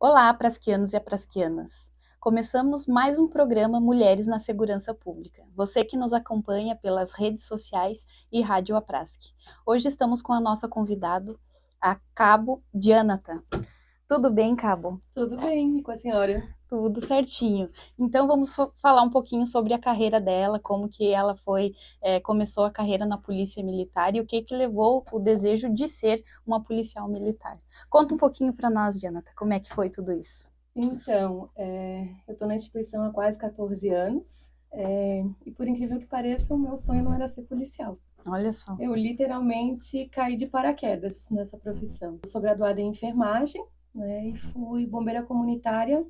Olá, prasquianos e aprasquianas! Começamos mais um programa Mulheres na Segurança Pública. Você que nos acompanha pelas redes sociais e Rádio Aprasque. Hoje estamos com a nossa convidada, a Cabo Dianata. Tudo bem, Cabo? Tudo bem, e com a senhora? Tudo certinho. Então vamos falar um pouquinho sobre a carreira dela, como que ela começou a carreira na Polícia Militar e o que levou o desejo de ser uma policial militar. Conta um pouquinho para nós, Dianata, como é que foi tudo isso? Então, eu estou na instituição há quase 14 anos, e por incrível que pareça, o meu sonho não era ser policial. Olha só. Eu literalmente caí de paraquedas nessa profissão. Eu sou graduada em enfermagem, né, e fui bombeira comunitária,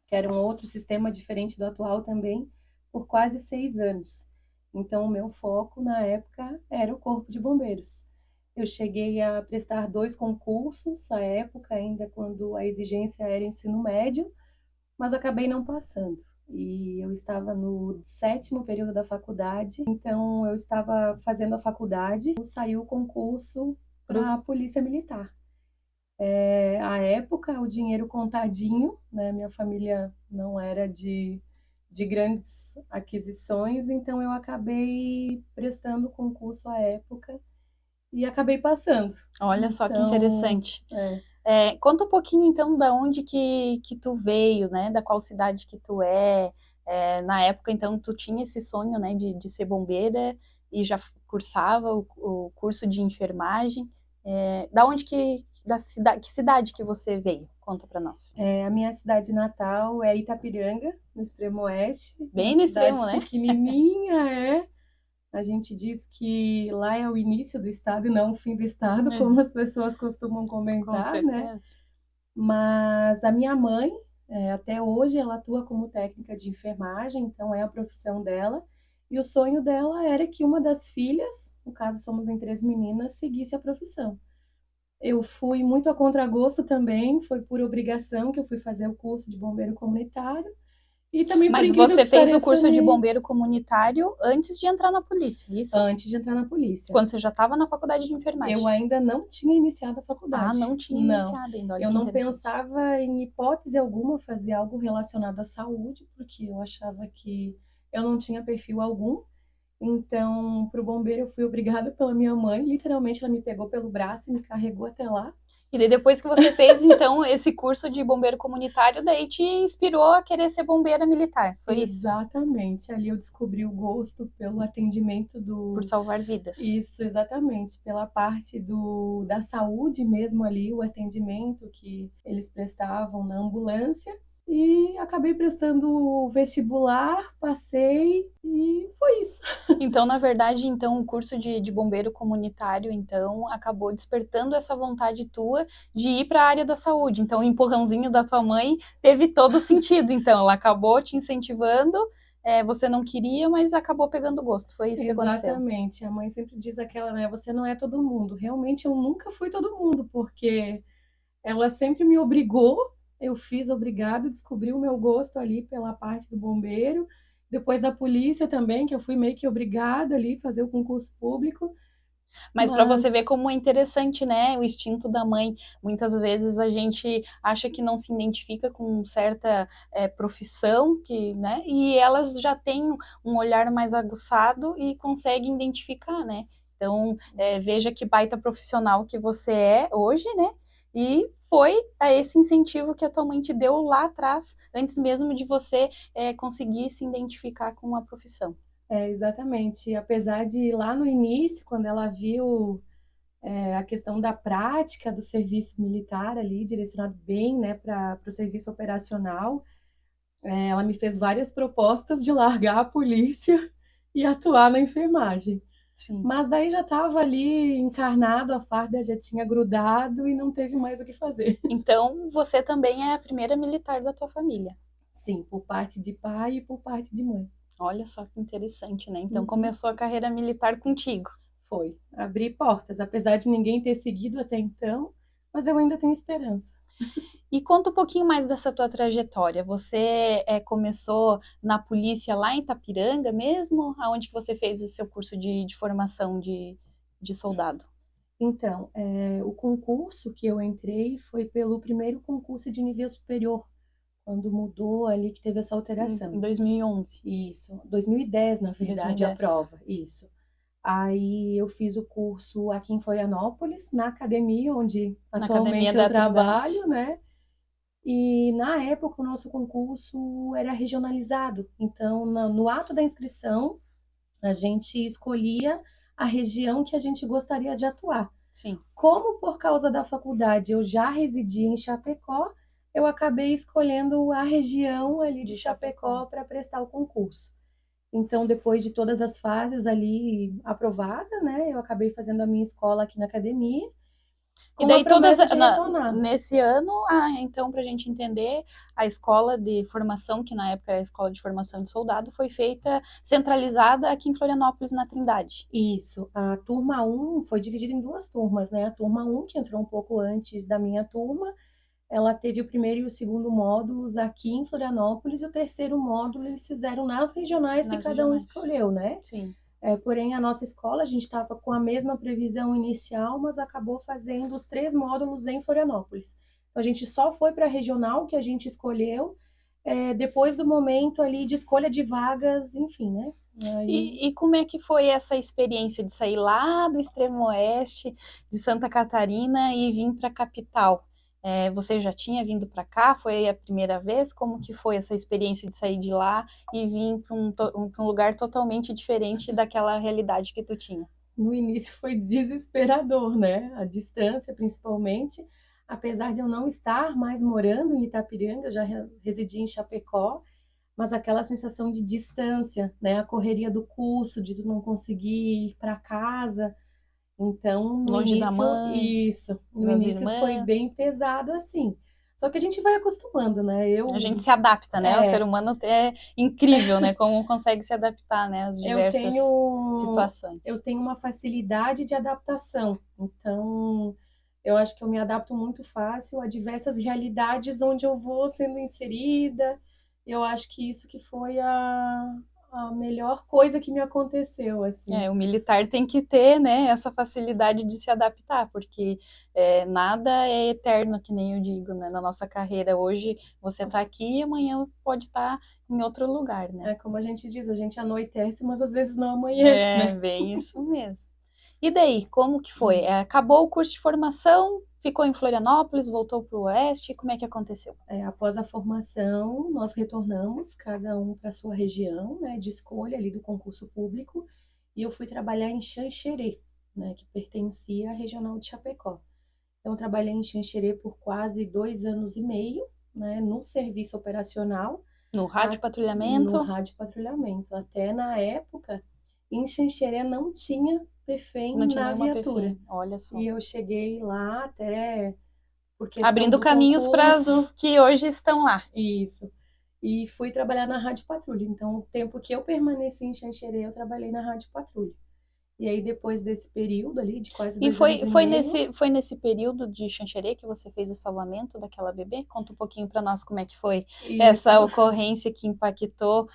que era um outro sistema diferente do atual também, por quase 6 anos. Então, o meu foco na época era o Corpo de Bombeiros. Eu cheguei a prestar 2 concursos, à época ainda quando a exigência era ensino médio, mas acabei não passando. E eu estava no 7º período da faculdade, então eu estava fazendo a faculdade, saiu o concurso para a Polícia Militar. À época, o dinheiro contadinho, né? Minha família não era de grandes aquisições, então eu acabei prestando o concurso à época e acabei passando. Olha só que Então, interessante. Conta um pouquinho então da onde que tu veio, né? Da qual cidade que tu é. Na época, então, tu tinha esse sonho, né, de ser bombeira e já cursava o curso de enfermagem. Da onde que cidade que você veio? Conta para nós. a minha cidade natal é Itapiranga, no extremo oeste, uma Bem no extremo, cidade né? pequenininha, é. A gente diz que lá é o início do estado e não o fim do estado, como Uhum, as pessoas costumam com comentar, né? certeza. Mas a minha mãe, até hoje, ela atua como técnica de enfermagem, então é a profissão dela. E o sonho dela era que uma das filhas, no caso somos em 3 meninas, seguisse a profissão. Eu fui muito a contragosto também, foi por obrigação que eu fui fazer o curso de bombeiro comunitário. E também, por Mas incrível você que fez o pareça, curso de me... bombeiro comunitário antes de entrar na polícia, é isso? antes de entrar na polícia. Quando você já estava na faculdade de Eu enfermagem. ainda não tinha iniciado a Ah, faculdade. não tinha Não. iniciado ainda, olha Eu que não interessante. pensava em hipótese alguma fazer algo relacionado à saúde, porque eu achava que eu não tinha perfil algum. Então, para o bombeiro, eu fui obrigada pela minha mãe. Literalmente, ela me pegou pelo braço e me carregou até lá. E daí depois que você fez, então, esse curso de bombeiro comunitário, daí te inspirou a querer ser bombeira militar, foi isso? Exatamente. Ali eu descobri o gosto pelo atendimento Por do. salvar vidas. Isso, exatamente. Pela parte da saúde mesmo ali, o atendimento que eles prestavam na ambulância. E acabei prestando o vestibular, passei e foi isso. Então, na verdade, então, o curso de bombeiro comunitário, então, acabou despertando essa vontade tua de ir para a área da saúde. Então, o empurrãozinho da tua mãe teve todo sentido. Então, ela acabou te incentivando, você não queria, mas acabou pegando gosto. Foi isso que aconteceu. Exatamente. A mãe sempre diz aquela, né? Você não é todo mundo. Realmente eu nunca fui todo mundo, porque ela sempre me obrigou, eu fiz obrigado, descobri o meu gosto ali pela parte do bombeiro, depois da polícia também, que eu fui meio que obrigada ali a fazer o concurso público, Mas para você ver mas como é interessante, né, o instinto da mãe. Muitas vezes a gente acha que não se identifica com certa profissão, né, e elas já têm um olhar mais aguçado e conseguem identificar, né. Então, veja que baita profissional que você é hoje, né, e foi a esse incentivo que a tua mãe te deu lá atrás, antes mesmo de você conseguir se identificar com a profissão. exatamente, apesar de lá no início, quando ela viu a questão da prática do serviço militar ali, direcionado bem, né, para o serviço operacional, ela me fez várias propostas de largar a polícia e atuar na enfermagem. Sim. Mas daí já estava ali encarnado, a farda já tinha grudado e não teve mais o que fazer. Então, você também é a primeira militar da tua família. Sim, por parte de pai e por parte de mãe. Olha só que interessante, né? Então Uhum. começou a carreira militar contigo. Foi. Abrir portas, apesar de ninguém ter seguido até então, mas eu ainda tenho esperança. E conta um pouquinho mais dessa tua trajetória. Você começou na polícia lá em Itapiranga mesmo? Aonde que você fez o seu curso de formação de soldado? Então, o concurso que eu entrei foi pelo primeiro concurso de nível superior, quando mudou ali que teve essa Em alteração. 2011, Isso, 2010, na verdade, a 2010. prova, isso. Aí eu fiz o curso aqui em Florianópolis, na academia onde Na Academia atualmente eu da Trindade. trabalho, né? E na época o nosso concurso era regionalizado. Então, no ato da inscrição, a gente escolhia a região que a gente gostaria de atuar. Sim, Como por causa da faculdade eu já residia em Chapecó, eu acabei escolhendo a região ali de de Chapecó. Chapecó para prestar o concurso. Então, depois de todas as fases ali aprovada, né, eu acabei fazendo a minha escola aqui na academia, E com a daí promessa de retornar. nesse ano, então para a gente entender, a escola de formação, que na época era a escola de formação de soldado, foi feita centralizada aqui em Florianópolis, na Trindade. Isso, a turma um foi dividida em duas turmas, né? A turma um que entrou um pouco antes da minha turma, ela teve o primeiro e o segundo módulos aqui em Florianópolis, e o terceiro módulo eles fizeram nas regionais que Nas cada um regionais. escolheu, né? Sim. Porém, a nossa escola, a gente estava com a mesma previsão inicial, mas acabou fazendo os três módulos em Florianópolis. Então, a gente só foi para a regional que a gente escolheu, depois do momento ali de escolha de vagas, enfim, né? Aí, E como é que foi essa experiência de sair lá do extremo oeste de Santa Catarina e vir para a capital? Você já tinha vindo para cá? Foi a primeira vez? Como que foi essa experiência de sair de lá e vir para um lugar totalmente diferente daquela realidade que tu tinha? no início foi desesperador, né? A distância, principalmente. Apesar de eu não estar mais morando em Itapiranga, eu já residi em Chapecó, mas aquela sensação de distância, né? A correria do curso, de tu não conseguir ir para casa. Então, no Longe da início, mãe, isso, no das início foi bem irmãs. pesado assim. Só que a gente vai acostumando, né? A gente se adapta, né? O ser É, humano é incrível, né? Como consegue se adaptar, né? Às eu diversas eu situações. tenho uma facilidade de adaptação. Então, eu acho que eu me adapto muito fácil a diversas realidades onde eu vou sendo inserida. Eu acho que isso que foi a melhor coisa que me aconteceu, assim. O militar tem que ter, né, essa facilidade de se adaptar, porque nada é eterno, que nem eu digo, né, na nossa carreira. Hoje você está aqui e amanhã pode estar em outro lugar, né? É como a gente diz, a gente anoitece, mas às vezes não amanhece, É né? bem isso mesmo. E daí, como que foi? Acabou o curso de formação, ficou em Florianópolis, voltou para o Oeste, como é que aconteceu? Após a formação, nós retornamos, cada um para sua região, né, de escolha ali do concurso público, e eu fui trabalhar em Xanxerê, né, que pertencia à regional de Chapecó. Então, eu trabalhei em Xanxerê por quase 2 anos e meio, né, no serviço operacional, No rádio no patrulhamento, rádio patrulhamento. Até na época, em Xanxerê não tinha PFEM não tinha na nenhuma viatura. PFM, olha só. E eu cheguei lá até por questão Abrindo do caminhos para concurso. as que hoje estão lá. Isso. E fui trabalhar na Rádio Patrulha. Então, o tempo que eu permaneci em Xanxerê, eu trabalhei na Rádio Patrulha. E aí, depois desse período ali, de quase E dois anos foi, e foi, meio, nesse, foi nesse período de Xanxerê que você fez o salvamento daquela bebê? Conta um pouquinho para nós como é que foi essa isso. ocorrência que impactou,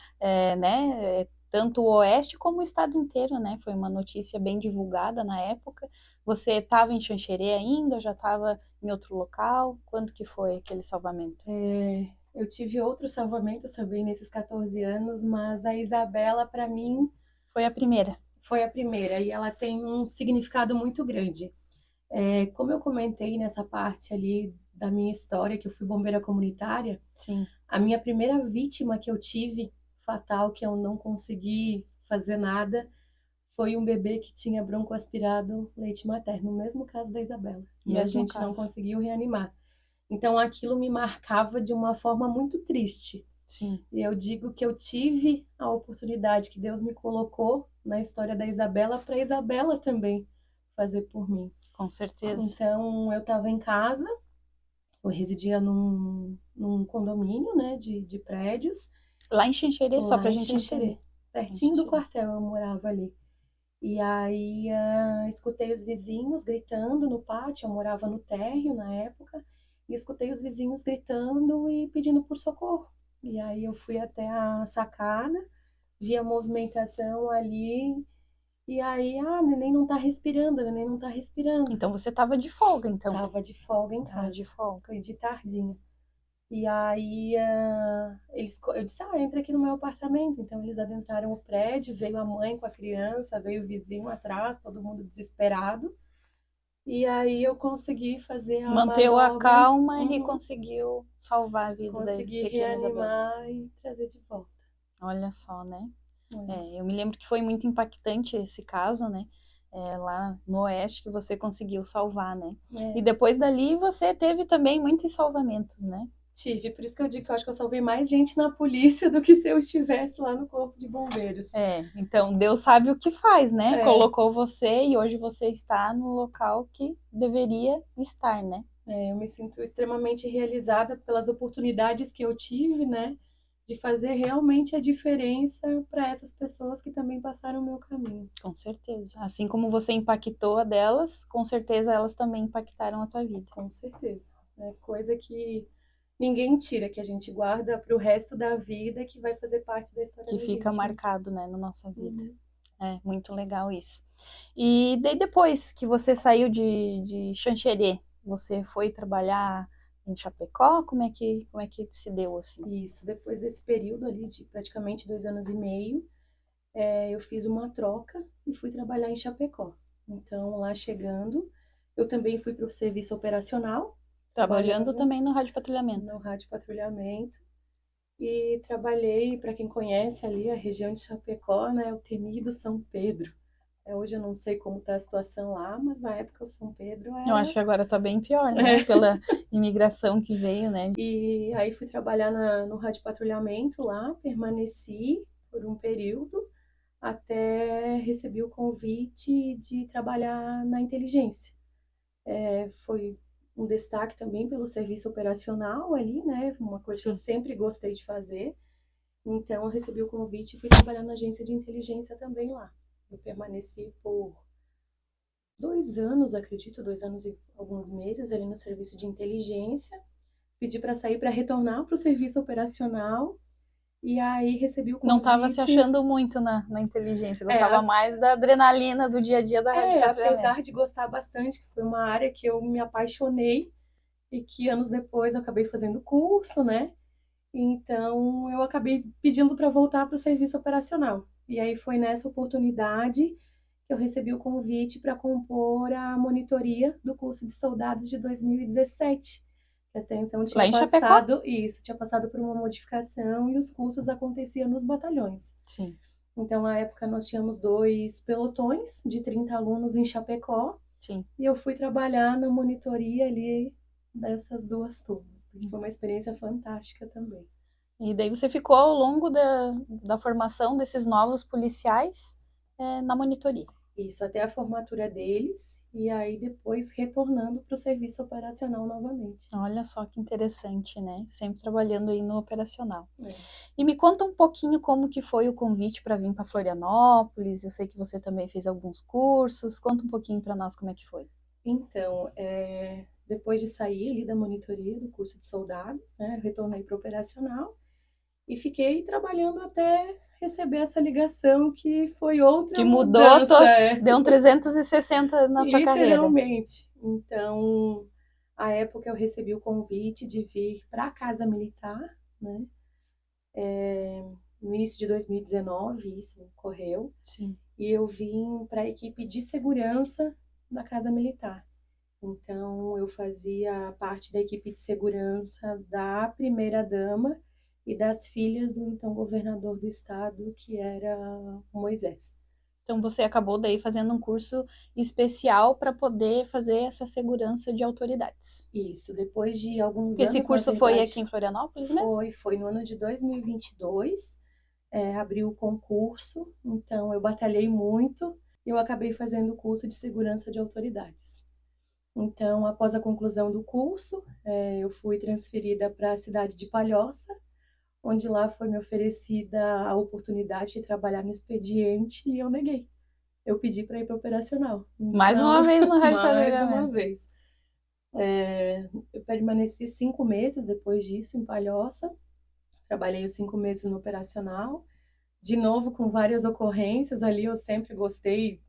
né, tanto o Oeste como o estado inteiro, né? Foi uma notícia bem divulgada na época. Você estava em Xanxerê ainda? Já estava em outro local? Quando que foi aquele salvamento? Eu tive outros salvamentos também nesses 14 anos, mas a Isabela, para mim, Foi a primeira. foi a primeira. E ela tem um significado muito grande. Como eu comentei nessa parte ali da minha história, que eu fui bombeira comunitária, Sim. a minha primeira vítima que eu tive, fatal, que eu não consegui fazer nada, foi um bebê que tinha broncoaspirado leite materno, no mesmo caso da Isabela. E a Mesmo gente não caso. conseguiu reanimar. Então aquilo me marcava de uma forma muito triste. Sim, E eu digo que eu tive a oportunidade que Deus me colocou na história da Isabela para Isabela também fazer por mim. com certeza. Então eu estava em casa, eu residia num condomínio, né, de prédios, Lá em Xanxerê, só lá pra em gente entender. Xanxerê, Em pertinho do Xanxerê. quartel eu morava ali. E aí escutei os vizinhos gritando no pátio, eu morava no térreo na época, e escutei os vizinhos gritando e pedindo por socorro. E aí eu fui até a sacada, vi a movimentação ali E aí, neném não tá respirando, neném não tá respirando. Então você tava de folga, então. Tava de folga em Tava de casa. folga. Foi de tardinha. E aí, eu disse, entra aqui no meu apartamento. Então, eles adentraram o prédio, veio a mãe com a criança, veio o vizinho atrás, todo mundo desesperado. E aí, eu consegui fazer a Manteu a manobra, calma e conseguiu salvar a vida da consegui pequena Isabel. reanimar e trazer de volta. Olha só, né? É. Eu me lembro que foi muito impactante esse caso, né? Lá no Oeste que você conseguiu salvar, né? É. E depois dali você teve também muitos salvamentos, né? Tive, por isso que eu digo que eu acho que eu salvei mais gente na polícia do que se eu estivesse lá no Corpo de Bombeiros. Então Deus sabe o que faz, né? Colocou você e hoje você está no local que deveria estar, né? Eu me sinto extremamente realizada pelas oportunidades que eu tive, né? De fazer realmente a diferença para essas pessoas que também passaram o meu caminho. Com certeza. Assim como você impactou a delas, com certeza elas também impactaram a tua vida. Com certeza. É coisa que ninguém tira, que a gente guarda para o resto da vida, que vai fazer parte da história Que da fica gente. marcado, né, na nossa vida. Uhum. É muito legal isso. E daí depois que você saiu de Xanxerê, você foi trabalhar em Chapecó? Como é que se deu assim? Isso, depois desse período ali de praticamente 2 anos e meio, eu fiz uma troca e fui trabalhar em Chapecó. Então, lá chegando, eu também fui para o serviço operacional, Trabalhando trabalhava também no rádio patrulhamento. no rádio patrulhamento e trabalhei, para quem conhece ali a região de Chapecó, né, o temido São Pedro. Hoje eu não sei como está a situação lá, mas na época o São Pedro Eu acho era... que agora tá bem pior, né? Pela imigração que veio, né? E aí fui trabalhar no rádio patrulhamento lá, permaneci por um período, até recebi o convite de trabalhar na inteligência. Foi um destaque também pelo serviço operacional ali, né? Uma coisa que eu Sim. sempre gostei de fazer. Então, eu recebi o convite e fui trabalhar na agência de inteligência também lá. Eu permaneci por 2 anos, acredito, 2 anos e alguns meses ali no serviço de inteligência. Pedi para sair para retornar para o serviço operacional. E aí recebi o Não convite. estava se achando muito na inteligência, gostava mais da adrenalina do dia a dia da rádio patrulhamento. Apesar de gostar bastante, que foi uma área que eu me apaixonei e que anos depois eu acabei fazendo curso, né? Então eu acabei pedindo para voltar para o serviço operacional. E aí foi nessa oportunidade que eu recebi o convite para compor a monitoria do curso de soldados de 2017. Até então Lá tinha em Chapecó? tinha passado por uma modificação e os cursos aconteciam nos batalhões. Sim. Então, na época, nós tínhamos 2 pelotões de 30 alunos em Chapecó. Sim. E eu fui trabalhar na monitoria ali dessas 2 turmas. Foi uma experiência fantástica também. E daí você ficou ao longo da formação desses novos policiais na monitoria. Isso, até a formatura deles, e aí depois retornando para o serviço operacional novamente. Olha só que interessante, né? Sempre trabalhando aí no operacional. É. E me conta um pouquinho como que foi o convite para vir para Florianópolis. Eu sei que você também fez alguns cursos. Conta um pouquinho para nós como é que foi. Então, depois de sair ali da monitoria do curso de soldados, né, retornei para o operacional e fiquei trabalhando até receber essa ligação que foi outra Que mudança. deu um 360 na tua carreira. Literalmente. Então, à época eu recebi o convite de vir para a Casa Militar, né? No início de 2019, isso ocorreu. Sim. E eu vim para a equipe de segurança da Casa Militar. Então, eu fazia parte da equipe de segurança da primeira-dama e das filhas do então governador do estado, que era Moisés. Então você acabou daí fazendo um curso especial para poder fazer essa segurança de autoridades. Isso, depois de alguns anos, Esse curso foi aqui em Florianópolis mesmo? Foi no ano de 2022, abriu o concurso, então eu batalhei muito e eu acabei fazendo o curso de segurança de autoridades. Então, após a conclusão do curso, eu fui transferida para a cidade de Palhoça, onde lá foi me oferecida a oportunidade de trabalhar no expediente e eu neguei. Eu pedi para ir para o operacional. Então, Mais uma vez no rádio mais uma vez. Eu permaneci 5 meses depois disso em Palhoça. Trabalhei os 5 meses no operacional. de novo com várias ocorrências ali. Eu sempre gostei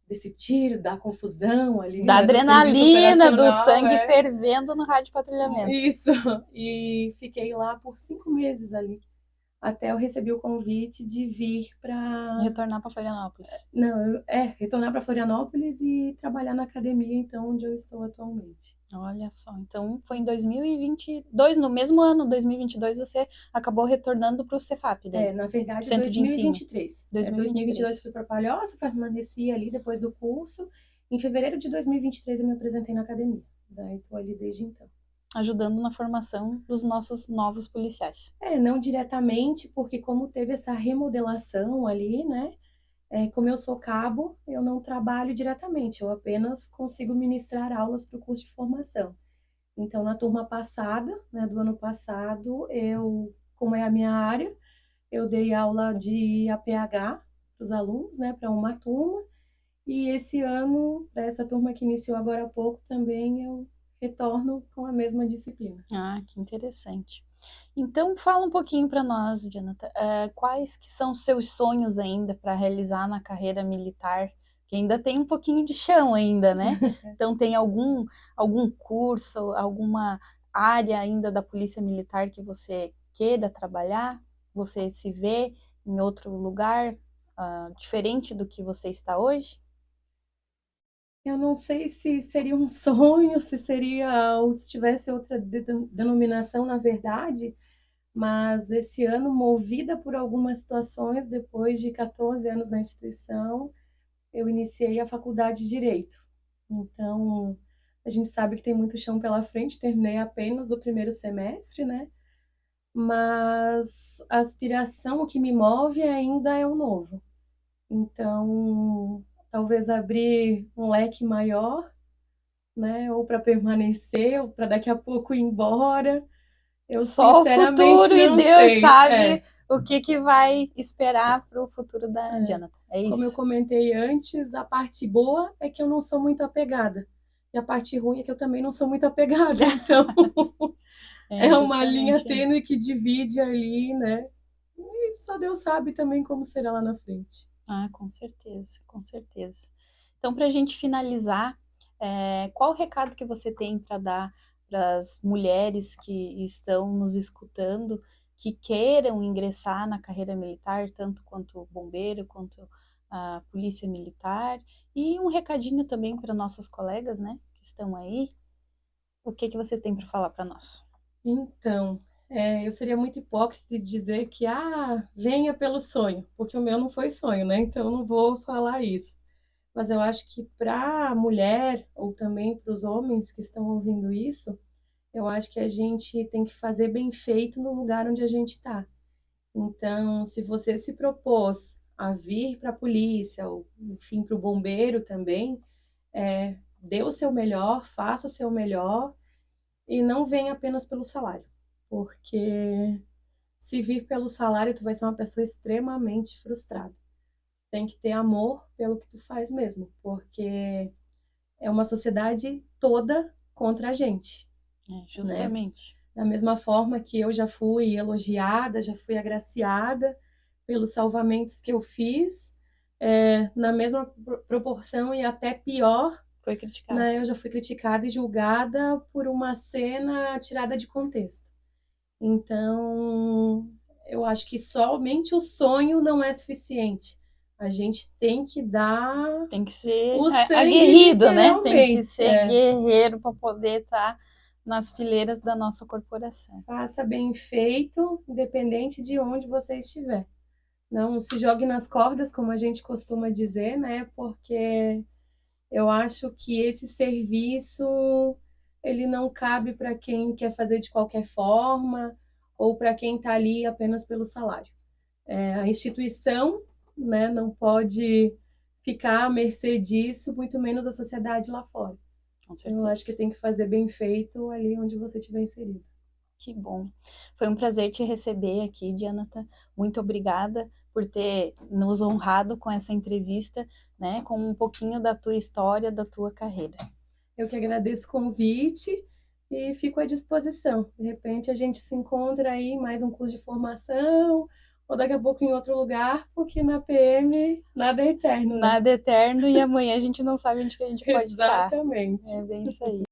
desse tiro, da confusão ali, Da né, do serviço adrenalina, do operacional, sangue fervendo no rádio patrulhamento. isso. E fiquei lá por 5 meses ali, até eu recebi o convite de vir para Retornar para Florianópolis. não, retornar para Florianópolis e trabalhar na academia, então, onde eu estou atualmente. Olha só, então foi em 2022, no mesmo ano, 2022, você acabou retornando para o Cefap daí? Na verdade, Centro de ensino. 2023. 2023. 2022 fui para Palhoça, permaneci ali depois do curso. Em fevereiro de 2023 eu me apresentei na academia. Daí estou ali desde então. Ajudando na formação dos nossos novos policiais. Não diretamente, porque como teve essa remodelação ali, né? Como eu sou cabo, eu não trabalho diretamente, eu apenas consigo ministrar aulas para o curso de formação. Então, na turma passada, né, do ano passado, como é a minha área, eu dei aula de APH para os alunos, né, para uma turma, e esse ano, para essa turma que iniciou agora há pouco, também eu retorno com a mesma disciplina. Ah, que interessante. Então, fala um pouquinho para nós, Jonathan, quais que são os seus sonhos ainda para realizar na carreira militar? Que ainda tem um pouquinho de chão ainda, né? Então, tem algum curso, alguma área ainda da Polícia Militar que você queira trabalhar? Você se vê em outro lugar, diferente do que você está hoje? Eu não sei se seria um sonho, se seria, ou se tivesse outra denominação, na verdade, mas esse ano, movida por algumas situações, depois de 14 anos na instituição, eu iniciei a faculdade de Direito. Então, a gente sabe que tem muito chão pela frente, terminei apenas o primeiro semestre, né? Mas a aspiração, o que me move ainda é o novo. Então, talvez abrir um leque maior, né? Ou para permanecer, ou para daqui a pouco ir embora. Eu Só o sinceramente futuro e não Deus sei. sabe o que vai esperar para o futuro da Jonathan. É Como eu isso. comentei antes, a parte boa é que eu não sou muito apegada. E a parte ruim é que eu também não sou muito apegada. Então, é uma linha Justamente. tênue que divide ali, né? E só Deus sabe também como será lá na frente. Ah, com certeza, com certeza. Então, para a gente finalizar, qual o recado que você tem para dar para as mulheres que estão nos escutando, que queiram ingressar na carreira militar, tanto quanto bombeiro, quanto a polícia militar, e um recadinho também para nossas colegas, né, que estão aí. O que você tem para falar para nós? Então, eu seria muito hipócrita de dizer que, venha pelo sonho, porque o meu não foi sonho, né? Então, eu não vou falar isso. Mas eu acho que para a mulher, ou também para os homens que estão ouvindo isso, eu acho que a gente tem que fazer bem feito no lugar onde a gente está. Então, se você se propôs a vir para a polícia, ou enfim, para o bombeiro também, dê o seu melhor, faça o seu melhor e não venha apenas pelo salário. Porque se vir pelo salário, tu vai ser uma pessoa extremamente frustrada. Tem que ter amor pelo que tu faz mesmo, porque é uma sociedade toda contra a gente, né? Justamente. Da mesma forma que eu já fui elogiada, já fui agraciada pelos salvamentos que eu fiz, na mesma proporção e até pior, Foi criticado. né? Eu já fui criticada e julgada por uma cena tirada de contexto. Então, eu acho que somente o sonho não é suficiente. A gente tem que dar Tem que ser o sangue aguerrido, né? Tem que literalmente. ser guerreiro para poder estar nas fileiras da nossa corporação. Faça bem feito, independente de onde você estiver. Não se jogue nas cordas, como a gente costuma dizer, né? Porque eu acho que esse serviço ele não cabe para quem quer fazer de qualquer forma ou para quem está ali apenas pelo salário. A instituição, né, não pode ficar à mercê disso, muito menos a sociedade lá fora. Com Então, eu acho que certeza. tem que fazer bem feito ali onde você estiver inserido. Que bom. Foi um prazer te receber aqui, Jonathan. Muito obrigada por ter nos honrado com essa entrevista, né, com um pouquinho da tua história, da tua carreira. Eu que agradeço o convite e fico à disposição. De repente a gente se encontra aí em mais um curso de formação ou daqui a pouco em outro lugar, porque na PM nada é eterno, né? Nada eterno e amanhã a gente não sabe onde que a gente pode estar. Exatamente. É bem isso aí.